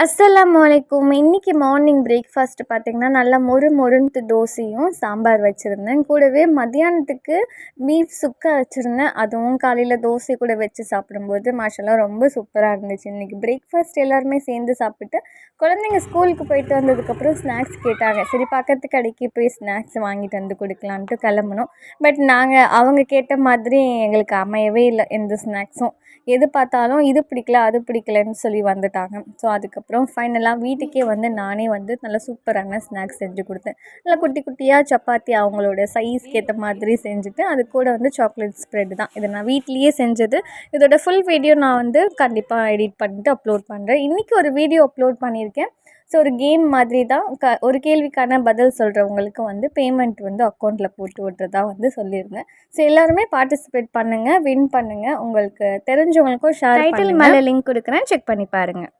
அஸ்ஸலாமு அலைக்கும். இன்றைக்கி மார்னிங் பிரேக்ஃபாஸ்ட்டு பார்த்திங்கன்னா நல்லா மொறுன்ட்டு தோசையும் சாம்பார் வச்சுருந்தேன். கூடவே மத்தியானத்துக்கு பீஃப் சுக்கா வச்சுருந்தேன். அதுவும் காலையில் தோசை கூட வச்சு சாப்பிடும்போது மாஷாஅல்லாஹ் ரொம்ப சூப்பராக இருந்துச்சு. இன்றைக்கி பிரேக்ஃபாஸ்ட் எல்லாருமே சேர்ந்து சாப்பிட்டு குழந்தைங்க ஸ்கூலுக்கு போயிட்டு வந்ததுக்கப்புறம் ஸ்நாக்ஸ் கேட்டாங்க. சரி பக்கத்து கடைக்கு போய் ஸ்நாக்ஸ் வாங்கிட்டு வந்து கொடுக்கலான்ட்டு கிளம்புனோம். பட் அவங்க கேட்ட மாதிரி எங்களுக்கு அமையவே இல்லை எந்த ஸ்நாக்ஸும். எது பார்த்தாலும் இது பிடிக்கல அது பிடிக்கலன்னு சொல்லி வந்துட்டாங்க. ஸோ அதுக்கப்புறம் ஃபைனலாக வீட்டுக்கே வந்து நானே வந்து நல்லா சூப்பரான ஸ்நாக்ஸ் செஞ்சு கொடுத்தேன். நல்லா குட்டி குட்டியாக சப்பாத்தி அவங்களோட சைஸ்க்கு ஏற்ற மாதிரி செஞ்சுட்டு அது கூட வந்து சாக்லேட் ஸ்ப்ரெட் தான். இதை நான் வீட்லேயே செஞ்சது. இதோட ஃபுல் வீடியோ நான் வந்து கண்டிப்பாக எடிட் பண்ணிட்டு அப்லோட் பண்ணுறேன். இன்றைக்கி ஒரு வீடியோ அப்லோட் பண்ணியிருக்கேன். ஸோ ஒரு கேம் மாதிரி தான். ஒரு கேள்விக்கான பதில் சொல்கிறவங்களுக்கு வந்து பேமெண்ட் வந்து அக்கௌண்ட்டில் போட்டு விட்றதா வந்து சொல்லியிருந்தேன். ஸோ எல்லாருமே பார்ட்டிசிபேட் பண்ணுங்கள், வின் பண்ணுங்கள். உங்களுக்கு தெரிஞ்சவங்களுக்கும் ஷேர் டைட்டில் மேலே லிங்க் கொடுக்குறேன், செக் பண்ணி பாருங்கள்.